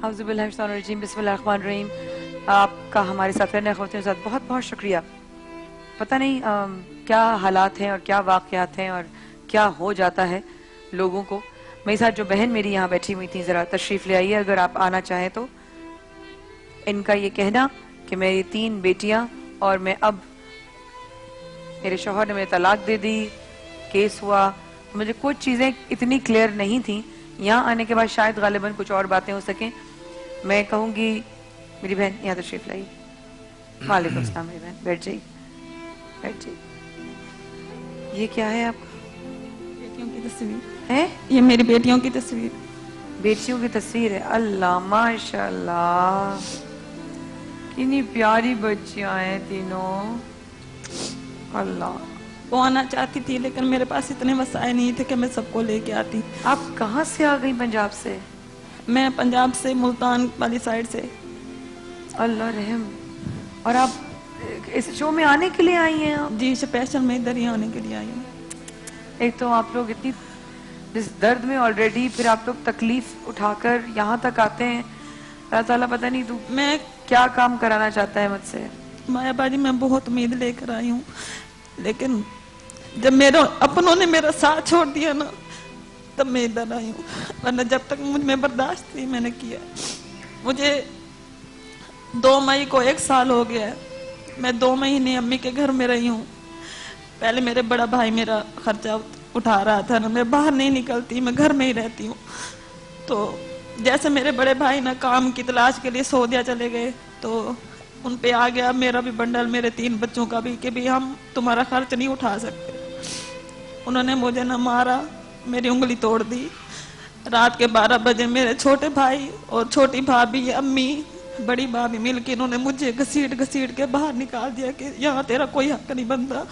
اعوذ باللہ من الشیطان الرجیم، بسم اللہ الرحمن الرحیم۔ آپ کا ہمارے ساتھ رہنے خواتین کے ساتھ بہت بہت شکریہ۔ پتہ نہیں کیا حالات ہیں اور کیا واقعات ہیں اور کیا ہو جاتا ہے لوگوں کو۔ میرے ساتھ جو بہن میری یہاں بیٹھی ہوئی تھی، ذرا تشریف لے آئیے اگر آپ آنا چاہیں تو۔ ان کا یہ کہنا کہ میری 3 بیٹیاں اور میں اب میرے شوہر نے مجھے طلاق دے دی، کیس ہوا، مجھے کچھ چیزیں اتنی کلیئر نہیں تھیں۔ یہاں آنے کے بعد شاید غالباً کچھ اور باتیں ہو سکیں۔ میں کہوں گی میری بہن یہاں تشریف لائی۔ وعلیکم السلام میری بہن، بیٹھ جائیے بیٹھ جائیے۔ یہ کیا ہے آپ کا؟ بیٹیوں کی تصویر ہے؟ یہ میری بیٹیوں کی تصویر، بیٹیوں کی تصویر ہے۔ اللہ ماشاء اللہ، کتنی پیاری بچیاں ہیں تینوں۔ اللہ، وہ آنا چاہتی تھی لیکن میرے پاس اتنے وسائل نہیں تھے کہ میں سب کو لے کے آتی۔ آپ کہاں سے آ گئی پنجاب سے؟ میں پنجاب سے، ملتان والی سائڈ سے۔ اللہ رحم۔ اور آپ اس شو میں آنے کے لیے آئی ہیں؟ آپ جی اسپیشل میں ادھر ہی آنے کے لیے آئی ہوں۔ ایک تو آپ لوگ اتنی جس درد میں آلریڈی، پھر آپ لوگ تکلیف اٹھا کر یہاں تک آتے ہیں۔ اللہ تعالیٰ پتہ نہیں تو میں کیا کام کرانا چاہتا ہے مجھ سے۔ مایا باجی میں بہت امید لے کر آئی ہوں، لیکن جب میرے اپنوں نے میرا ساتھ چھوڑ دیا نا تب میں ادھر آئی ہوں، ورنہ جب تک مجھ میں برداشت تھی میں نے کیا۔ مجھے 2 مئی کو 1 سال ہو گیا ہے۔ میں 2 مہینے امی کے گھر میں رہی ہوں۔ پہلے میرے بڑا بھائی میرا خرچہ اٹھا رہا تھا نا، میں باہر نہیں نکلتی، میں گھر میں ہی رہتی ہوں۔ تو جیسے میرے بڑے بھائی نا کام کی تلاش کے لیے سعودیہ چلے گئے تو ان پہ آ گیا میرا بھی بنڈل، میرے 3 بچوں کا بھی، کہ بھی ہم تمہارا خرچ نہیں اٹھا سکتے۔ انہوں نے مجھے نہ مارا، میری انگلی توڑ دی۔ رات کے 12 بجے میرے چھوٹے بھائی اور چھوٹی بھابھی، امی، بڑی بھابھی مل کے انہوں نے مجھے گھسیٹ گھسیٹ کے باہر نکال دیا کہ یہاں تیرا کوئی حق نہیں بنتا۔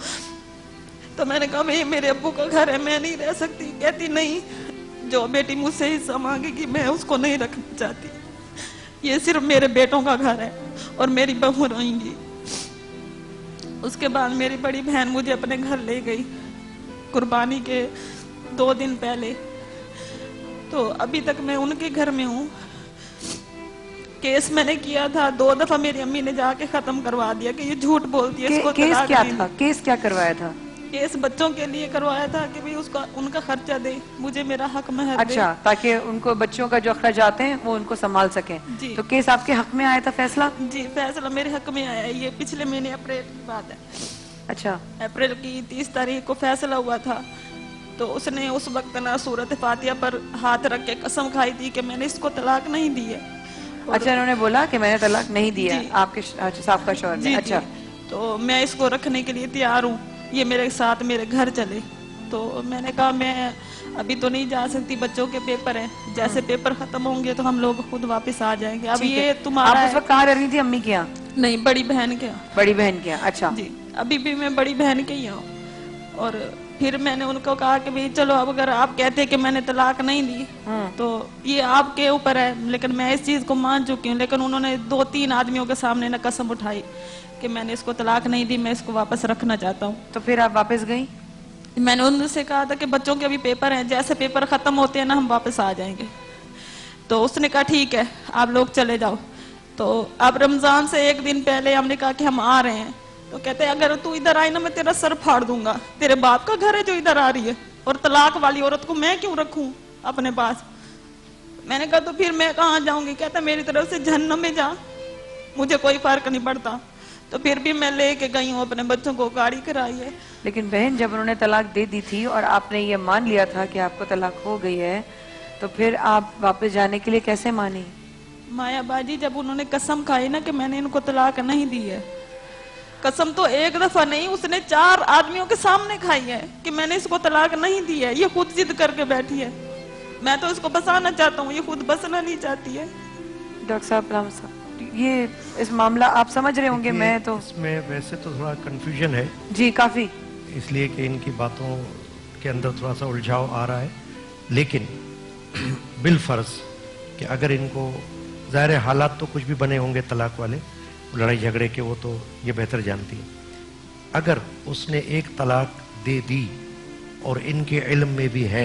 تو میں نے کہا یہ میرے ابو کا گھر ہے، میں نہیں رہ سکتی۔ کہتی نہیں، جو بیٹی مجھ سے حصہ مانگے گی میں اس کو نہیں رکھنا چاہتی، یہ صرف میرے بیٹوں کا گھر ہے اور میری بہو رہیں گی۔ اس کے بعد میری بڑی بہن مجھے اپنے گھر لے گئی قربانی کے 2 دن پہلے، تو ابھی تک میں ان کے گھر میں ہوں۔ کیس میں نے کیا تھا 2 دفعہ، میری امی نے جا کے ختم کروا دیا کہ یہ جھوٹ بولتی ہے، اس کو کیس طلاق کیا نہیں تھا؟ دی۔ کیس کیا کروایا تھا؟ کیس بچوں کے لیے کروایا تھا کہ بھی اس کا ان کا خرچہ دے، مجھے میرا حق مہر دے۔ اچھا، تاکہ ان کو بچوں کا جو اخراجات ہیں وہ ان کو سنبھال سکیں۔ جی تو کیس آپ کے حق میں آیا تھا فیصلہ؟ جی فیصلہ میرے حق میں آیا ہے، یہ پچھلے مہینے اپریل کی بات ہے۔ اچھا، اپریل کی 30 تاریخ کو فیصلہ ہوا تھا۔ تو اس نے اس وقت نا سورۃ فاتحہ پر ہاتھ رکھ کے قسم کھائی تھی کہ میں نے اس کو طلاق نہیں دی ہے۔ اچھا، انہوں نے بولا کہ میں نے طلاق نہیں دیا جی آپ کے سابقہ شوہر نے؟ جی اچھا، تو میں اس کو رکھنے کے لیے تیار ہوں، یہ میرے ساتھ میرے گھر چلے۔ تو میں نے کہا میں ابھی تو نہیں جا سکتی، بچوں کے پیپر ہیں، جیسے پیپر ختم ہوں گے تو ہم لوگ خود واپس آ جائیں گے۔ اب ٹھیک ہے۔ یہ آپ تمہارا اس وقت کہاں رہ رہی تھی؟ امی کے یہاں؟ نہیں، بڑی بہن کے۔ بڑی بہن کے یہاں؟ اچھا جی ابھی بھی میں بڑی بہن کے ہی ہوں۔ اور پھر میں نے ان کو کہا کہ بھی چلو اب اگر آپ کہتے کہ میں نے طلاق نہیں دی تو یہ آپ کے اوپر ہے، لیکن میں اس چیز کو مان چکی ہوں۔ لیکن انہوں نے 2-3 آدمیوں کے سامنے نہ قسم اٹھائی کہ میں نے اس کو طلاق نہیں دی، میں اس کو واپس رکھنا چاہتا ہوں۔ تو پھر آپ واپس گئیں؟ میں نے ان سے کہا تھا کہ بچوں کے ابھی پیپر ہیں، جیسے پیپر ختم ہوتے ہیں نا ہم واپس آ جائیں گے۔ تو اس نے کہا ٹھیک ہے آپ لوگ چلے جاؤ۔ تو اب رمضان سے 1 دن پہلے ہم نے کہا کہ ہم آ رہے ہیں، تو کہتے اگر تو ادھر آئی نا میں تیرا سر پھاڑ دوں گا، تیرے باپ کا گھر ہے جو ادھر آ رہی ہے، اور طلاق والی عورت کو میں کیوں رکھوں اپنے پاس۔ میں نے کہا تو پھر میں کہاں جاؤں گی؟ کہتا میری طرف سے جہنم میں جا، مجھے کوئی فرق نہیں پڑتا۔ تو پھر بھی میں لے کے گئی ہوں، اپنے بچوں کو گاڑی کرائی ہے۔ لیکن بہن جب انہوں نے طلاق دے دی تھی اور آپ نے یہ مان لیا تھا کہ آپ کو طلاق ہو گئی ہے، تو پھر آپ واپس جانے کے لیے کیسے مانی؟ مایا باجی جب انہوں نے قسم کھائی نا کہ میں نے ان کو طلاق نہیں دی ہے، قسم تو 1 دفعہ نہیں، اس نے 4 آدمیوں کے سامنے کھائی ہے کہ میں نے اس کو طلاق نہیں دی ہے۔ یہ خود ضد کر کے بیٹھی ہے، میں تو اس کو بسانا چاہتا ہوں، یہ خود بسنا نہیں چاہتی ہے۔ ڈاکٹر صاحب رحمت صاحب، یہ اس معاملہ آپ سمجھ رہے ہوں گے، میں تو اس میں ویسے تو تھوڑا کنفیوژن ہے، جی کافی، اس لیے کہ ان کی باتوں کے اندر تھوڑا سا الجھاؤ آ رہا ہے، لیکن بالفرض کہ اگر ان کو ظاہر حالات تو کچھ بھی بنے ہوں گے طلاق والے، لڑائی جھگڑے کے، وہ تو یہ بہتر جانتی ہے۔ اگر اس نے 1 طلاق دے دی اور ان کے علم میں بھی ہے،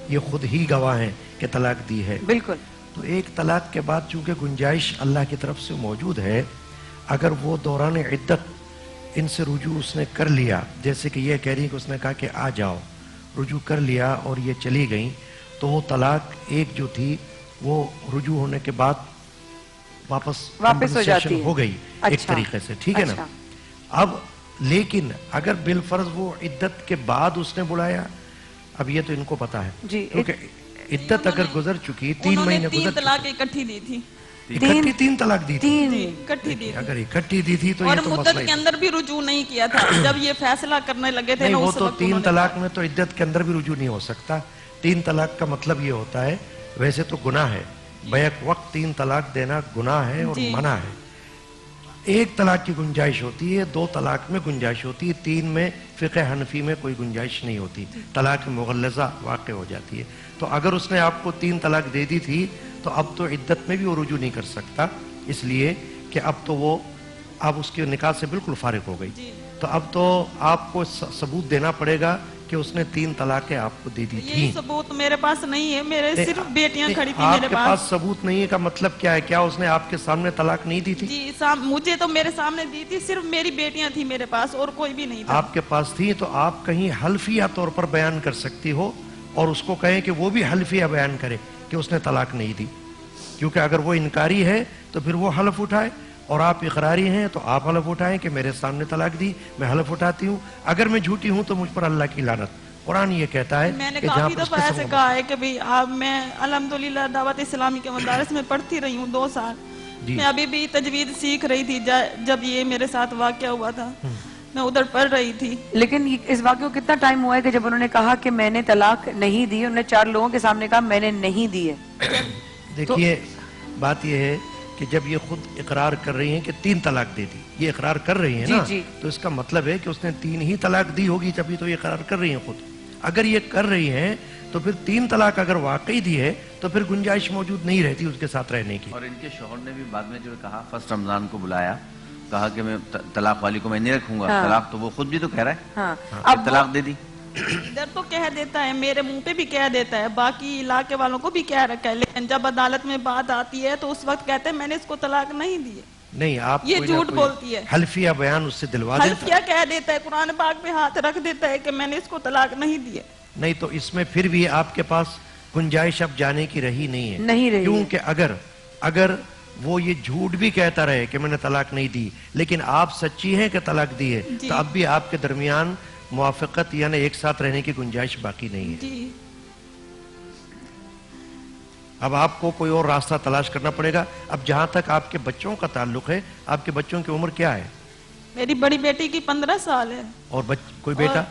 یہ خود ہی گواہ ہیں کہ طلاق دی ہے، بالکل، تو ایک طلاق کے بعد چونکہ گنجائش اللہ کی طرف سے موجود ہے، اگر وہ دوران عدت ان سے رجوع اس نے کر لیا، جیسے کہ یہ کہہ رہی کہ اس نے کہا کہ آ جاؤ، رجوع کر لیا اور یہ چلی گئیں، تو وہ طلاق ایک جو تھی وہ رجوع ہونے کے بعد واپس ہو compensation جاتی ہے، ہو گئی ایک اچھا، طریقے سے، ٹھیک ہے نا؟ اچھا۔ اب لیکن اگر بالفرض وہ عدت کے بعد اس نے بلایا، اب یہ تو ان کو پتا ہے جی، کیونکہ عدت اگر گزر چکی، 3 انہوں نے مہینے 3 گزر طلاق چکی، اکٹھی دی تھی، اکٹھی 3 طلاق دی تھی، جی اکٹھی دی تھی، اگر اکٹھی دی تھی تو اور یہ تو مدت مسئلہ کے ہی اندر بھی رجوع نہیں کیا تھا، جب یہ فیصلہ کرنے لگے تھے نہیں، نا وہ اس تو وقت 3 انہوں نے طلاق کہا۔ میں تو عدت کے اندر بھی رجوع نہیں ہو سکتا۔ 3 طلاق کا مطلب یہ ہوتا ہے، ویسے تو گناہ ہے، بیک وقت 3 طلاق دینا گناہ ہے اور جی۔ منع ہے۔ 1 طلاق کی گنجائش ہوتی ہے، 2 طلاق میں گنجائش ہوتی ہے، 3 میں فقہ حنفی میں کوئی گنجائش نہیں ہوتی، طلاق مغلظہ واقع ہو جاتی ہے۔ تو اگر اس نے آپ کو 3 طلاق دے دی تھی تو اب تو عدت میں بھی وہ رجوع نہیں کر سکتا، اس لیے کہ اب تو وہ اب اس کے نکاح سے بالکل فارغ ہو گئی، تو اب تو آپ کو ثبوت دینا پڑے گا کہ اس نے 3 طلاقیں آپ کو دے دی یہی تھیں۔ ثبوت میرے پاس نہیں ہے، میرے صرف بیٹیاں کھڑی تھی آپ میرے کے پاس۔ پاس ثبوت نہیں ہے کا مطلب کیا ہے؟ کیا اس نے آپ کے سامنے طلاق نہیں دی تھی؟ جی مجھے تو میرے سامنے دی تھی، صرف میری بیٹیاں تھی میرے پاس اور کوئی بھی نہیں تھا۔ آپ کے پاس تھی تو آپ کہیں حلفیہ طور پر بیان کر سکتی ہو اور اس کو کہیں کہ وہ بھی حلفیہ بیان کرے کہ اس نے طلاق نہیں دی، کیونکہ اگر وہ انکاری ہے تو پھر وہ حلف اٹھائے، اور آپ اقراری ہیں تو آپ حلف اٹھائیں کہ میرے سامنے طلاق دی، میں حلف اٹھاتی ہوں، اگر میں جھوٹی ہوں تو مجھ پر اللہ کی لعنت۔ قرآن یہ کہتا ہے میں نے کہ جہاں کافی پر اس دفعہ قسم ایسے ہو- کہا ہے کہ بھئی اب میں الحمدللہ دعوت اسلامی کے مدارس میں پڑھتی رہی ہوں 2 سال، جی۔ میں ابھی بھی تجوید سیکھ رہی تھی جب یہ میرے ساتھ واقعہ ہوا تھا، میں ادھر پڑھ رہی تھی۔ لیکن اس واقعے کو کتنا ٹائم ہوا ہے کہ جب انہوں نے کہا کہ میں نے طلاق نہیں دی، انہوں نے 4 لوگوں کے سامنے کہا میں نے نہیں دی ہے؟ دیکھیے بات یہ ہے کہ جب یہ خود اقرار کر رہی ہیں کہ 3 طلاق دے دی، یہ اقرار کر رہی ہیں جی، نا، جی۔ تو اس کا مطلب ہے کہ اس نے 3 ہی طلاق دی ہوگی، جبھی تو یہ اقرار کر رہی ہیں خود۔ اگر یہ کر رہی ہیں تو پھر 3 طلاق اگر واقعی دی ہے تو پھر گنجائش موجود نہیں رہتی اس کے ساتھ رہنے کی۔ اور ان کے شوہر نے بھی بعد میں جو کہا، فرسٹ رمضان کو بلایا، کہا کہ میں طلاق والی کو میں نہیں رکھوں گا، ہاں۔ طلاق تو وہ خود بھی تو کہہ رہا ہے، ہاں، اب طلاق دے دی۔ ادھر تو کہہ دیتا ہے، میرے منہ پہ بھی کہہ دیتا ہے، باقی علاقے والوں کو بھی کہہ رکھا ہے، لیکن جب عدالت میں بات آتی ہے تو اس وقت کہتے ہیں میں نے اس کو طلاق نہیں دی ہے۔ نہیں، آپ یہ کوئی نہ جھوٹ کوئی بولتی ہے، حلفیہ بیان اس سے دلوا دیتا حلفیہ کہہ دیتا ہے، قرآن پاک پہ ہاتھ رکھ دیتا ہے کہ میں نے اس کو طلاق نہیں دی ہے۔ نہیں تو اس میں پھر بھی آپ کے پاس گنجائش اب جانے کی رہی نہیں ہے، نہیں رہی ہے۔ کیونکہ اگر وہ یہ جھوٹ بھی کہتا رہے کہ میں نے طلاق نہیں دی لیکن آپ سچی ہیں کہ طلاق دی ہے، جی۔ تو اب بھی آپ کے درمیان موافقت یعنی ایک ساتھ رہنے کی گنجائش باقی نہیں ہے۔ جی اب آپ کو کوئی اور راستہ تلاش کرنا پڑے گا۔ اب جہاں تک آپ کے بچوں کا تعلق ہے، آپ کے بچوں کی عمر کیا ہے؟ میری بڑی بیٹی کی 15 سال ہے، اور کوئی بیٹا؟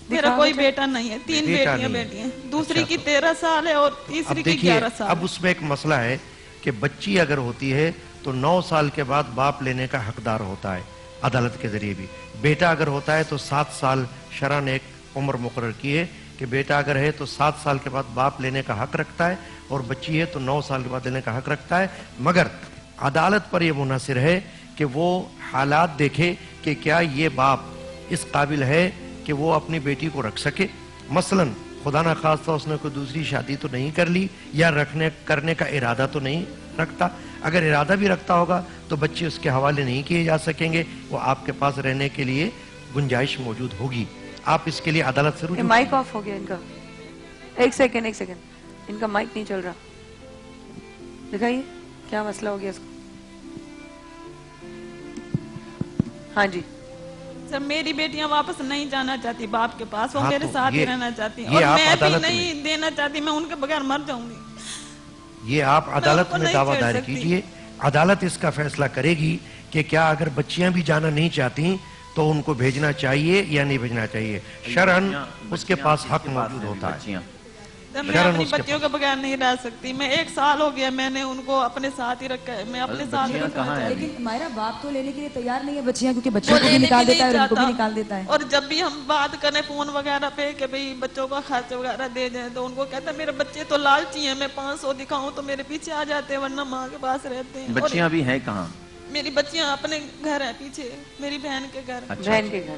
میرا کوئی بیٹا نہیں ہے، 3 بیٹا بیٹیاں نہیں ہے۔ بیٹی ہیں، دوسری اچھا، کی 13 سال ہے اور تیسری اب کی دیکھیے 11 سال اب ہے۔ اس میں ایک مسئلہ ہے کہ بچی اگر ہوتی ہے تو 9 سال کے بعد باپ لینے کا حقدار ہوتا ہے عدالت کے ذریعے بھی۔ بیٹا اگر ہوتا ہے تو 7 سال شرع نے ایک عمر مقرر کی ہے کہ بیٹا اگر ہے تو 7 سال کے بعد باپ لینے کا حق رکھتا ہے، اور بچی ہے تو 9 سال کے بعد لینے کا حق رکھتا ہے، مگر عدالت پر یہ منحصر ہے کہ وہ حالات دیکھے کہ کیا یہ باپ اس قابل ہے کہ وہ اپنی بیٹی کو رکھ سکے۔ مثلا خدا نہ خواستہ اس نے کوئی دوسری شادی تو نہیں کر لی یا کرنے کا ارادہ تو نہیں رکھتا، اگر ارادہ بھی رکھتا ہوگا تو بچے اس کے حوالے نہیں کیے جا سکیں گے، وہ آپ کے پاس رہنے کے لیے گنجائش موجود ہوگی۔ آپ اس کے لیے عدالت سے رجوع مائک آف ہو گیا ان کا، ایک سیکنڈ ان کا مائک نہیں چل رہا، دکھائیے کیا مسئلہ ہو گیا اس کو۔ ہاں جی، سر میری بیٹیاں واپس نہیں جانا چاہتی باپ کے پاس، وہ ہاں میرے تو ساتھ ہی یہ- رہنا چاہتی ہیں، یہ اور آپ میں بھی عدالت میں- نہیں دینا چاہتی، میں ان کے بغیر مر جاؤں گی۔ یہ آپ عدالت کو میں نہیں دعویٰ چھیڑ دائر سکتی۔ کیجئے، عدالت اس کا فیصلہ کرے گی کہ کیا اگر بچیاں بھی جانا نہیں چاہتی تو ان کو بھیجنا چاہیے یا نہیں بھیجنا چاہیے۔ شرعاً اس کے پاس حق موجود ہوتا ہے۔ بچیاں جب میں شرعاً اپنی اس کے بچیوں کے بغیر نہیں رہ سکتی، میں 1 سال ہو گیا میں نے ان کو اپنے ساتھ ہی رکھا ہے، میں اپنے ساتھ ہی بچیاں رکھنا کہاں ہیں؟ چاہتی ہوں۔ لیکن مائرہ باپ تو لینے کے لیے تیار نہیں ہے بچیاں، کیونکہ وہ بچوں کو بھی لینے نکال کی دیتا ہے نہیں اور ان کو بھی چاہتا۔ نکال دیتا ہے۔ اور جب بھی ہم بات کریں فون وغیرہ پہ کہ بھئی بچوں کا خرچ وغیرہ دے دیں تو ان کو کہتا ہے میرے بچے تو لالچی ہیں، میں 500 دکھاؤں تو میرے پیچھے آ جاتے ہیں ورنہ ماں کے پاس رہتے ہیں۔ اور بچیاں بھی ہیں کہاں؟ میری بچیاں اپنے گھر ہیں پیچھے، میری بہن کے گھر۔ بہن کے گھر۔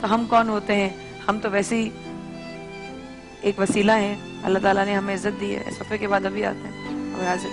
تو ہم کون ہوتے ہیں؟ ہم تو ویسے ہی ایک وسیلہ ہیں. اللہ تعالیٰ نے ہمیں عزت دی ہے. صفحے کے بعد ابھی آتے ہیں اور حاضر